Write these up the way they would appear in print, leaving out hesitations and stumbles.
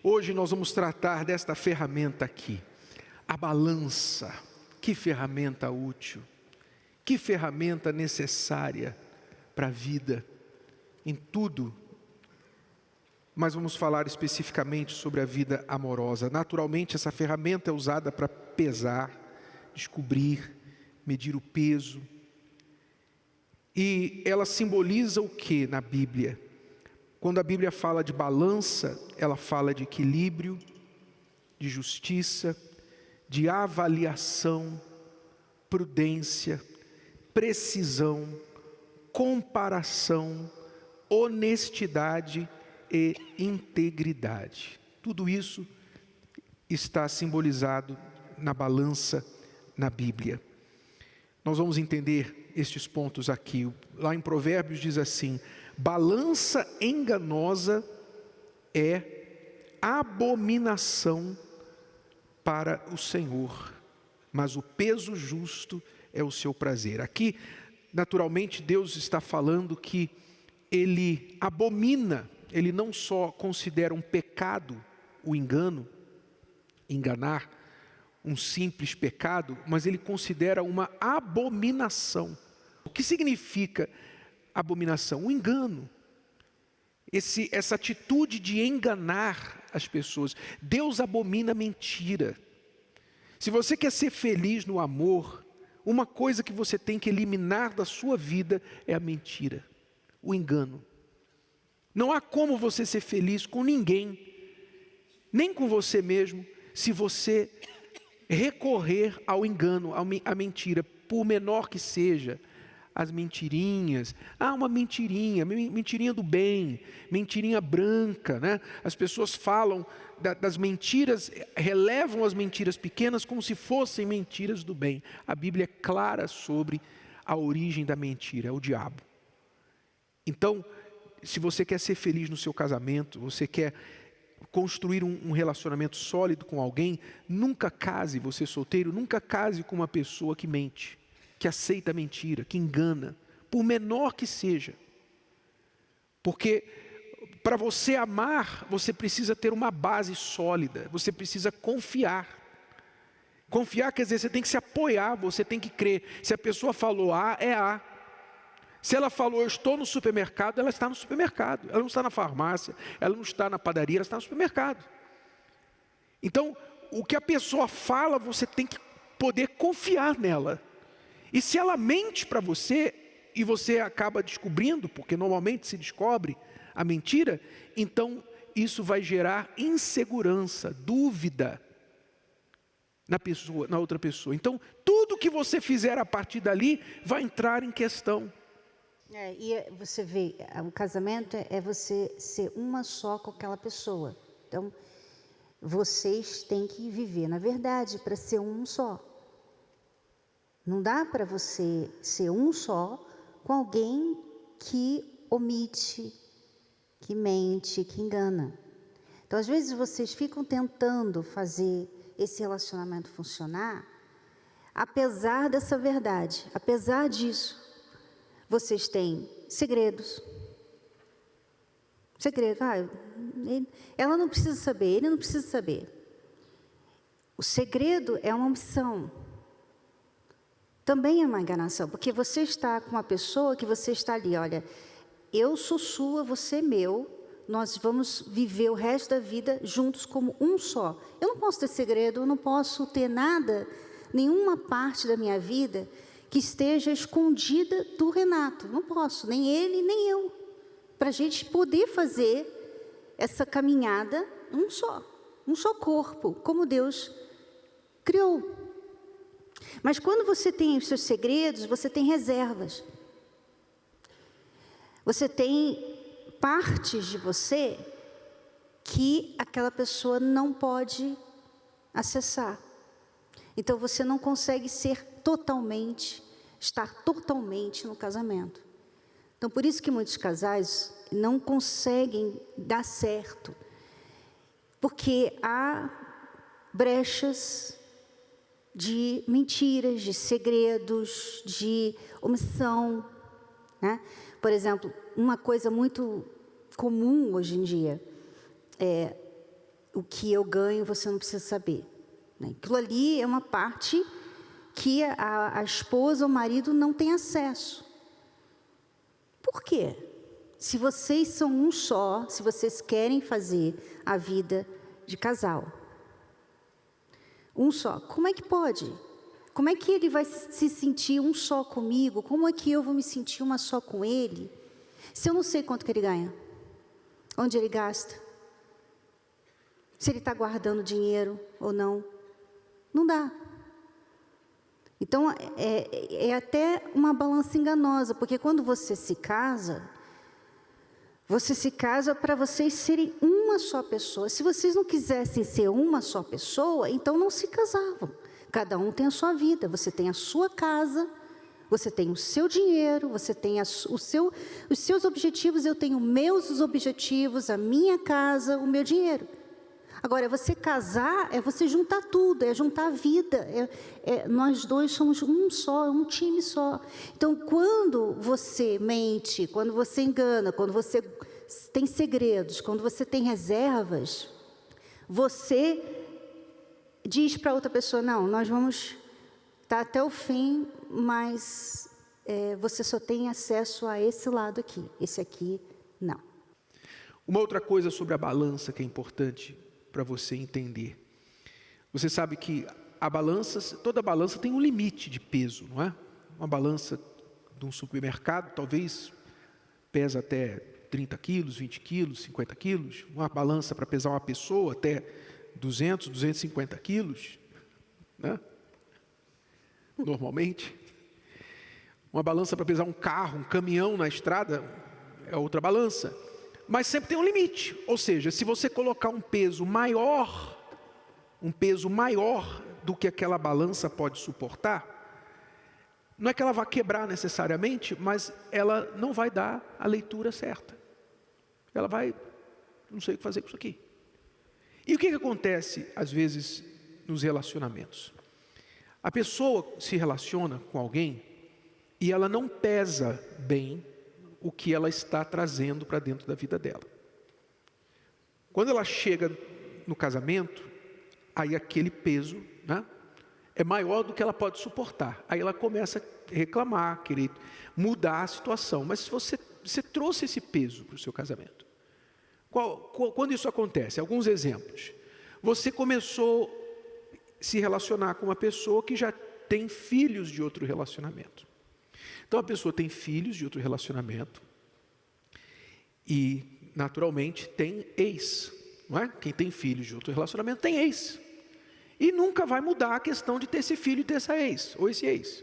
Hoje nós vamos tratar desta ferramenta aqui, a balança. Que ferramenta útil, que ferramenta necessária para a vida, em tudo. Mas vamos falar especificamente sobre a vida amorosa. Naturalmente, essa ferramenta é usada para pesar, descobrir, medir o peso. E ela simboliza o que na Bíblia? Quando a Bíblia fala de balança, ela fala de equilíbrio, de justiça, de avaliação, prudência, precisão, comparação, honestidade e integridade. Tudo isso está simbolizado na balança na Bíblia. Nós vamos entender estes pontos aqui. Lá em Provérbios diz assim: balança enganosa é abominação para o Senhor, mas o peso justo é o seu prazer. Aqui, naturalmente, Deus está falando que Ele abomina, Ele não só considera um pecado o engano, enganar, um simples pecado, mas Ele considera uma abominação. O que significa abominação? O engano. Essa atitude de enganar as pessoas. Deus abomina mentira. Se você quer ser feliz no amor, uma coisa que você tem que eliminar da sua vida é a mentira, o engano. Não há como você ser feliz com ninguém, nem com você mesmo, se você recorrer ao engano, à mentira, por menor que seja. As mentirinhas, uma mentirinha do bem, mentirinha branca, né? As pessoas falam das mentiras, relevam as mentiras pequenas como se fossem mentiras do bem. A Bíblia é clara sobre a origem da mentira, é o diabo. Então, se você quer ser feliz no seu casamento, você quer construir um relacionamento sólido com alguém, nunca case, você solteiro, nunca case com uma pessoa que mente, que aceita a mentira, que engana, por menor que seja. Porque para você amar, você precisa ter uma base sólida, você precisa confiar. Confiar quer dizer, você tem que se apoiar, você tem que crer. Se a pessoa falou A, é A. Se ela falou eu estou no supermercado, ela está no supermercado. Ela não está na farmácia, ela não está na padaria, ela está no supermercado. Então, o que a pessoa fala, você tem que poder confiar nela. E se ela mente para você, e você acaba descobrindo, porque normalmente se descobre a mentira, então isso vai gerar insegurança, dúvida na outra pessoa. Então, tudo que você fizer a partir dali vai entrar em questão. E você vê, o casamento é você ser uma só com aquela pessoa. Então, vocês têm que viver, na verdade, para ser um só. Não dá para você ser um só com alguém que omite, que mente, que engana. Então, às vezes, vocês ficam tentando fazer esse relacionamento funcionar, apesar dessa verdade, apesar disso, vocês têm segredos. Ela não precisa saber, ele não precisa saber. O segredo é uma opção. Também é uma enganação, porque você está com uma pessoa que você está ali, olha, eu sou sua, você é meu, nós vamos viver o resto da vida juntos como um só. Eu não posso ter segredo, eu não posso ter nada, nenhuma parte da minha vida que esteja escondida do Renato. Não posso, nem ele, nem eu. Para a gente poder fazer essa caminhada um só corpo, como Deus criou. Mas quando você tem os seus segredos, você tem reservas. Você tem partes de você que aquela pessoa não pode acessar. Então você não consegue estar totalmente no casamento. Então por isso que muitos casais não conseguem dar certo. Porque há brechas de mentiras, de segredos, de omissão, né? Por exemplo, uma coisa muito comum hoje em dia é o que eu ganho você não precisa saber. Aquilo ali é uma parte que a esposa ou o marido não tem acesso. Por quê? Se vocês são um só, se vocês querem fazer a vida de casal, um só, como é que pode? Como é que ele vai se sentir um só comigo? Como é que eu vou me sentir uma só com ele? Se eu não sei quanto que ele ganha, onde ele gasta, se ele está guardando dinheiro ou não, não dá. Então, é até uma balança enganosa, porque quando você se casa para vocês serem uma só pessoa. Se vocês não quisessem ser uma só pessoa, então não se casavam. Cada um tem a sua vida, você tem a sua casa, você tem o seu dinheiro, você tem os seus objetivos, eu tenho meus objetivos, a minha casa, o meu dinheiro. Agora, você casar é você juntar tudo, é juntar a vida. Nós dois somos um só, um time só. Então, quando você mente, quando você engana, quando você tem segredos, quando você tem reservas, você diz para outra pessoa, não, nós vamos estar até o fim, mas você só tem acesso a esse lado aqui, esse aqui não. Uma outra coisa sobre a balança que é importante para você entender. Você sabe que toda balança tem um limite de peso, não é? Uma balança de um supermercado talvez pesa até 30 quilos, 20 quilos, 50 quilos. Uma balança para pesar uma pessoa até 200, 250 quilos, né? Normalmente. Uma balança para pesar um carro, um caminhão na estrada, é outra balança. Mas sempre tem um limite, ou seja, se você colocar um peso maior do que aquela balança pode suportar, não é que ela vai quebrar necessariamente, mas ela não vai dar a leitura certa. Ela vai, não sei o que fazer com isso aqui. E o que acontece às vezes nos relacionamentos? A pessoa se relaciona com alguém e ela não pesa bem o que ela está trazendo para dentro da vida dela. Quando ela chega no casamento, aí aquele peso, né, é maior do que ela pode suportar. Aí ela começa a reclamar, querer mudar a situação. Mas se você trouxe esse peso para o seu casamento. Quando isso acontece? Alguns exemplos. Você começou a se relacionar com uma pessoa que já tem filhos de outro relacionamento. Então a pessoa tem filhos de outro relacionamento e, naturalmente, tem ex, não é? Quem tem filhos de outro relacionamento tem ex. E nunca vai mudar a questão de ter esse filho e ter essa ex, ou esse ex.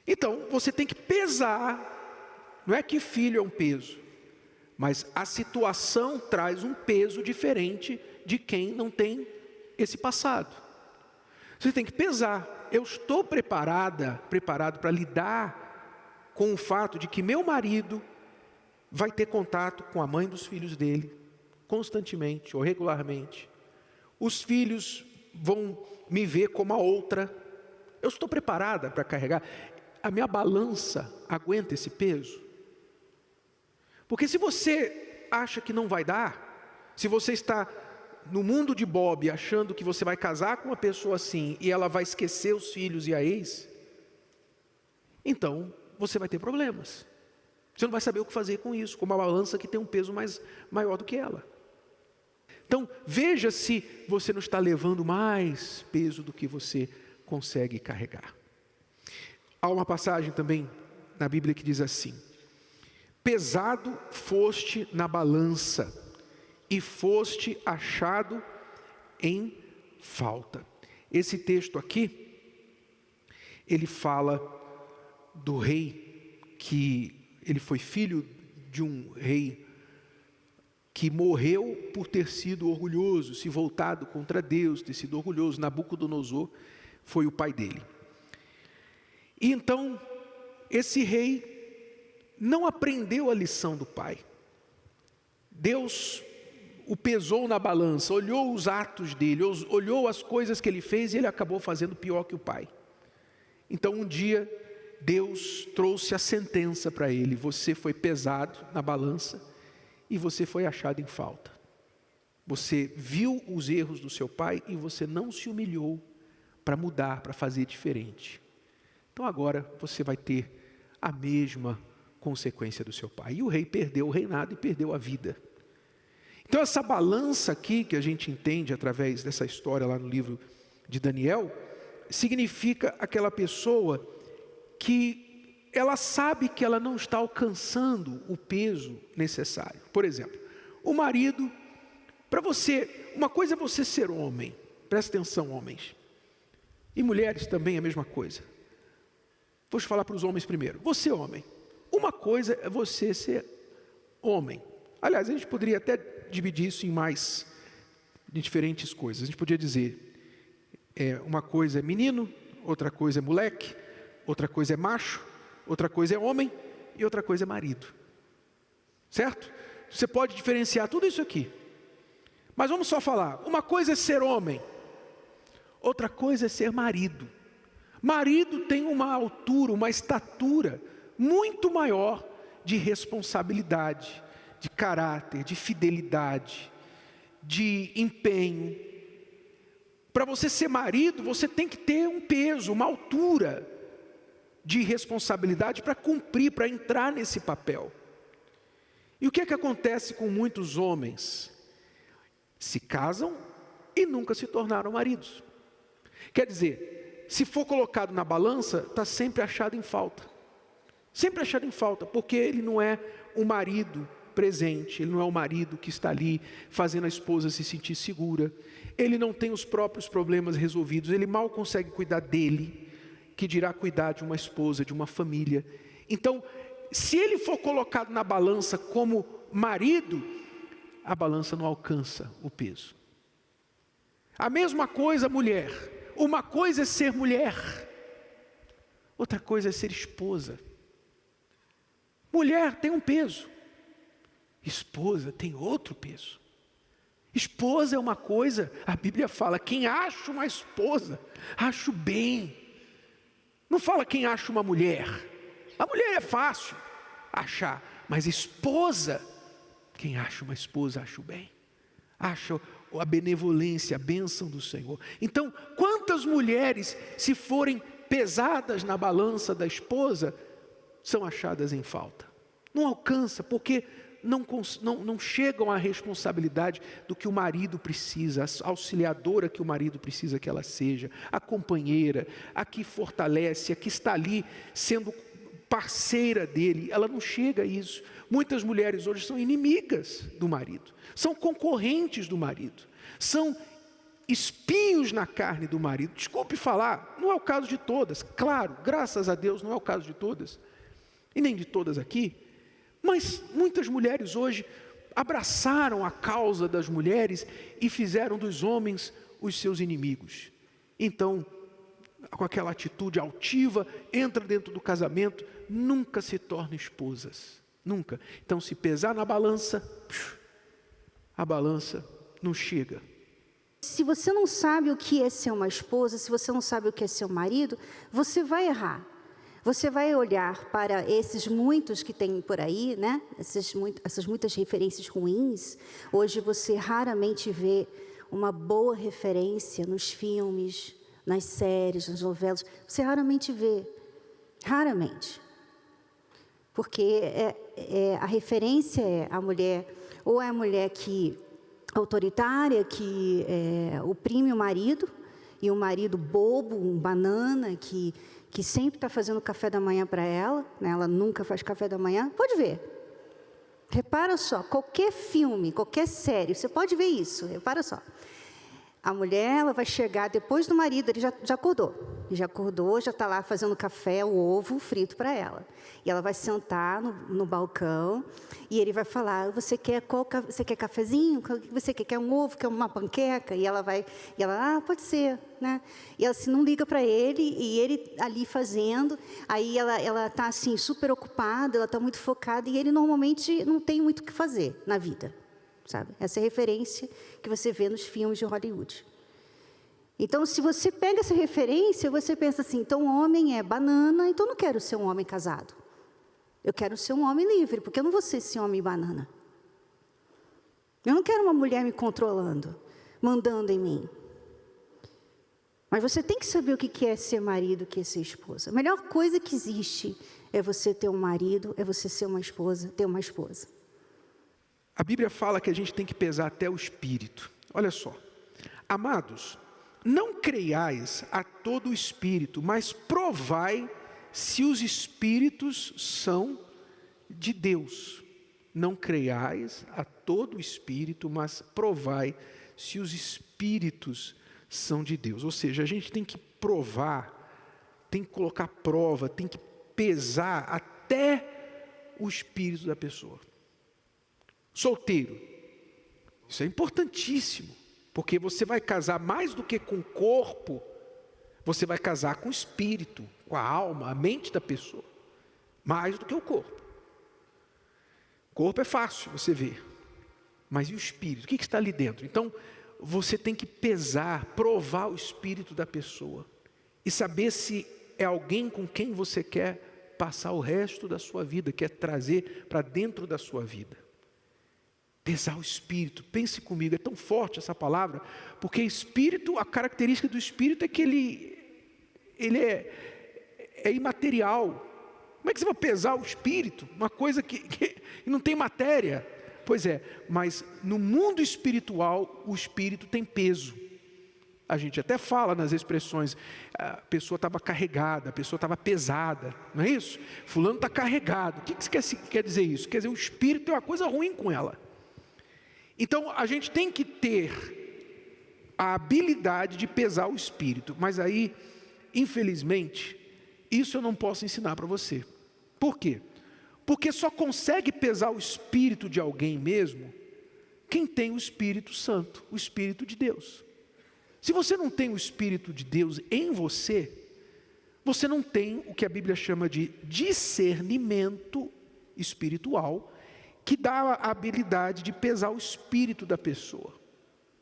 Então, você tem que pesar, não é que filho é um peso, mas a situação traz um peso diferente de quem não tem esse passado. Você tem que pesar, eu estou preparado para lidar com o fato de que meu marido vai ter contato com a mãe dos filhos dele, constantemente ou regularmente. Os filhos vão me ver como a outra. Eu estou preparada para carregar. A minha balança aguenta esse peso? Porque se você acha que não vai dar, se você está no mundo de Bob achando que você vai casar com uma pessoa assim e ela vai esquecer os filhos e a ex, então você vai ter problemas. Você não vai saber o que fazer com isso, com uma balança que tem um peso maior do que ela. Então, veja se você não está levando mais peso do que você consegue carregar. Há uma passagem também na Bíblia que diz assim: pesado foste na balança e foste achado em falta. Esse texto aqui, ele fala do rei, que ele foi filho de um rei que morreu por ter sido orgulhoso, se voltado contra Deus, ter sido orgulhoso. Nabucodonosor foi o pai dele. E então, esse rei não aprendeu a lição do pai. Deus o pesou na balança, olhou os atos dele, olhou as coisas que ele fez e ele acabou fazendo pior que o pai. Então um dia Deus trouxe a sentença para ele: você foi pesado na balança e você foi achado em falta. Você viu os erros do seu pai e você não se humilhou para mudar, para fazer diferente. Então agora você vai ter a mesma consequência do seu pai. E o rei perdeu o reinado e perdeu a vida. Então essa balança aqui, que a gente entende através dessa história lá no livro de Daniel, significa aquela pessoa que ela sabe que ela não está alcançando o peso necessário. Por exemplo, o marido, para você, uma coisa é você ser homem, presta atenção, homens, e mulheres também é a mesma coisa. Vou falar para os homens primeiro. Você, homem, uma coisa é você ser homem. Aliás, a gente poderia até dividir isso em diferentes coisas. A gente podia dizer, uma coisa é menino, outra coisa é moleque, outra coisa é macho, outra coisa é homem e outra coisa é marido. Certo? Você pode diferenciar tudo isso aqui. Mas vamos só falar, uma coisa é ser homem, outra coisa é ser marido. Marido tem uma altura, uma estatura muito maior de responsabilidade, de caráter, de fidelidade, de empenho. Para você ser marido, você tem que ter um peso, uma altura de responsabilidade para cumprir, para entrar nesse papel. E o que é que acontece com muitos homens? Se casam e nunca se tornaram maridos. Quer dizer, se for colocado na balança, está sempre achado em falta. Sempre achado em falta, porque ele não é um marido presente, ele não é o marido que está ali fazendo a esposa se sentir segura. Ele não tem os próprios problemas resolvidos, ele mal consegue cuidar dele, que dirá cuidar de uma esposa, de uma família. Então, se ele for colocado na balança como marido, a balança não alcança o peso. A mesma coisa, mulher. Uma coisa é ser mulher, outra coisa é ser esposa. Mulher tem um peso, esposa tem outro peso. Esposa é uma coisa, a Bíblia fala, quem acha uma esposa, acho bem. Não fala quem acha uma mulher. A mulher é fácil achar, mas esposa, quem acha uma esposa, acho bem. Acha a benevolência, a bênção do Senhor. Então, quantas mulheres, se forem pesadas na balança da esposa, são achadas em falta? Não alcança, porque não chegam à responsabilidade do que o marido precisa, a auxiliadora que o marido precisa que ela seja, a companheira, a que fortalece, a que está ali sendo parceira dele. Ela não chega a isso. Muitas mulheres hoje são inimigas do marido, são concorrentes do marido, são espinhos na carne do marido. Desculpe falar, não é o caso de todas, claro, graças a Deus não é o caso de todas, e nem de todas aqui, mas muitas mulheres hoje abraçaram a causa das mulheres e fizeram dos homens os seus inimigos. Então, com aquela atitude altiva, entra dentro do casamento, nunca se tornam esposas, nunca. Então, se pesar na balança, a balança não chega. Se você não sabe o que é ser uma esposa, se você não sabe o que é ser um marido, você vai errar. Você vai olhar para esses muitos que tem por aí, né? Essas muitas referências ruins. Hoje você raramente vê uma boa referência nos filmes, nas séries, nas novelas. Você raramente vê. Raramente. Porque a referência é a mulher, ou é a mulher que autoritária, que oprime o marido, e o marido bobo, um banana, que sempre está fazendo café da manhã para ela, né? Ela nunca faz café da manhã. Pode ver. Repara só, qualquer filme, qualquer série, você pode ver isso, repara só. A mulher, ela vai chegar depois do marido, ele já acordou. Já está lá fazendo café, o ovo frito para ela. E ela vai sentar no balcão e ele vai falar, você quer cafezinho? O que você quer? Quer um ovo? Quer uma panqueca? E ela, pode ser, né? E ela assim, não liga para ele, e ele ali fazendo, aí ela está assim, super ocupada, ela está muito focada, e ele normalmente não tem muito o que fazer na vida. Sabe? Essa é a referência que você vê nos filmes de Hollywood. Então, se você pega essa referência, você pensa assim, então o homem é banana, então eu não quero ser um homem casado. Eu quero ser um homem livre, porque eu não vou ser esse homem banana. Eu não quero uma mulher me controlando, mandando em mim. Mas você tem que saber o que é ser marido, o que é ser esposa. A melhor coisa que existe é você ter um marido, é você ser uma esposa, ter uma esposa. A Bíblia fala que a gente tem que pesar até o espírito. Olha só. Amados, não creiais a todo o espírito, mas provai se os espíritos são de Deus. Não creiais a todo o espírito, mas provai se os espíritos são de Deus. Ou seja, a gente tem que provar, tem que colocar prova, tem que pesar até o espírito da pessoa. Solteiro, isso é importantíssimo, porque você vai casar mais do que com o corpo, você vai casar com o espírito, com a alma, a mente da pessoa, mais do que o corpo. O corpo é fácil, você vê, mas e o espírito? O que está ali dentro? Então, você tem que pesar, provar o espírito da pessoa e saber se é alguém com quem você quer passar o resto da sua vida, quer trazer para dentro da sua vida. Pesar o espírito, pense comigo, é tão forte essa palavra, porque espírito, a característica do espírito é que ele é imaterial. Como é que você vai pesar o espírito? Uma coisa que não tem matéria. Pois é, mas no mundo espiritual, o espírito tem peso. A gente até fala nas expressões, a pessoa estava carregada, a pessoa estava pesada, não é isso? Fulano está carregado. O que quer dizer isso? Quer dizer, o espírito é uma coisa ruim com ela. Então, a gente tem que ter a habilidade de pesar o espírito, mas aí, infelizmente, isso eu não posso ensinar para você. Por quê? Porque só consegue pesar o espírito de alguém mesmo quem tem o Espírito Santo, o Espírito de Deus. Se você não tem o Espírito de Deus em você, você não tem o que a Bíblia chama de discernimento espiritual, que dá a habilidade de pesar o espírito da pessoa.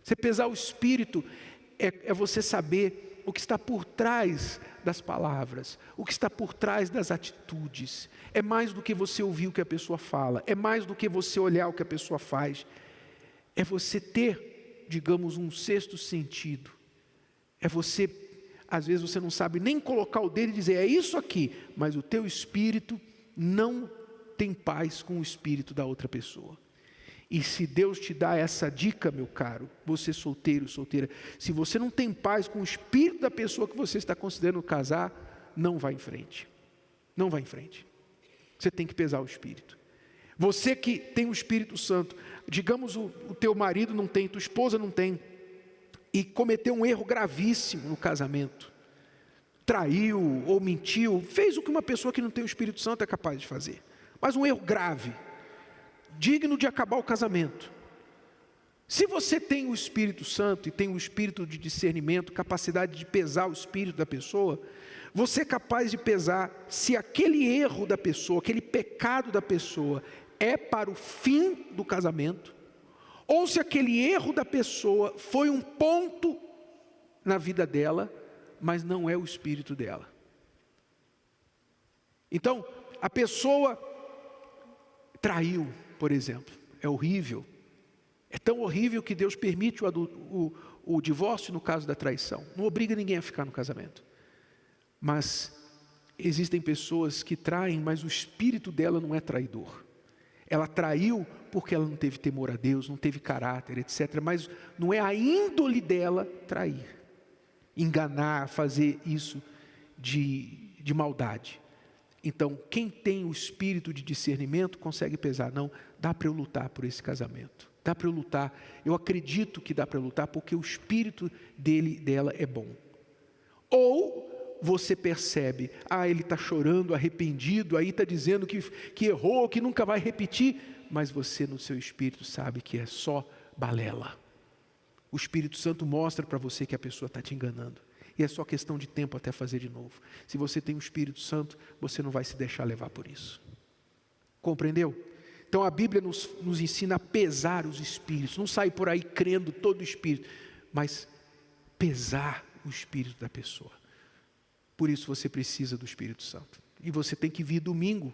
Você pesar o espírito é você saber o que está por trás das palavras, o que está por trás das atitudes. É mais do que você ouvir o que a pessoa fala, é mais do que você olhar o que a pessoa faz. É você ter, digamos, um sexto sentido. É você, às vezes você não sabe nem colocar o dedo e dizer, é isso aqui, mas o teu espírito não tem paz com o espírito da outra pessoa. E se Deus te dá essa dica, meu caro, você solteiro, solteira, se você não tem paz com o espírito da pessoa que você está considerando casar, não vá em frente. Não vá em frente. Você tem que pesar o espírito. Você que tem o Espírito Santo, digamos o teu marido não tem, tua esposa não tem, e cometeu um erro gravíssimo no casamento, traiu ou mentiu, fez o que uma pessoa que não tem o Espírito Santo é capaz de fazer, mas um erro grave, digno de acabar o casamento. Se você tem o Espírito Santo e tem o espírito de discernimento, capacidade de pesar o espírito da pessoa, você é capaz de pesar se aquele erro da pessoa, aquele pecado da pessoa é para o fim do casamento, ou se aquele erro da pessoa foi um ponto na vida dela, mas não é o espírito dela. Então, a pessoa traiu, por exemplo, é horrível. É tão horrível que Deus permite o divórcio no caso da traição. Não obriga ninguém a ficar no casamento. Mas existem pessoas que traem, mas o espírito dela não é traidor. Ela traiu porque ela não teve temor a Deus, não teve caráter, etc. Mas não é a índole dela trair, enganar, fazer isso de maldade. Então, quem tem o espírito de discernimento consegue pesar. Não, dá para eu lutar por esse casamento. Dá para eu lutar. Eu acredito que dá para eu lutar porque o espírito dela é bom. Ou você percebe, ele está chorando, arrependido, aí está dizendo que errou, que nunca vai repetir, mas você no seu espírito sabe que é só balela. O Espírito Santo mostra para você que a pessoa está te enganando. E é só questão de tempo até fazer de novo. Se você tem o Espírito Santo, você não vai se deixar levar por isso. Compreendeu? Então a Bíblia nos ensina a pesar os espíritos. Não sair por aí crendo todo o espírito, mas pesar o espírito da pessoa. Por isso você precisa do Espírito Santo. E você tem que vir domingo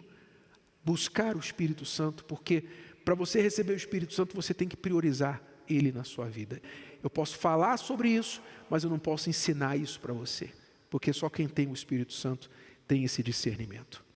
buscar o Espírito Santo, porque para você receber o Espírito Santo, você tem que priorizar Ele na sua vida. Eu posso falar sobre isso, mas eu não posso ensinar isso para você, porque só quem tem o Espírito Santo tem esse discernimento.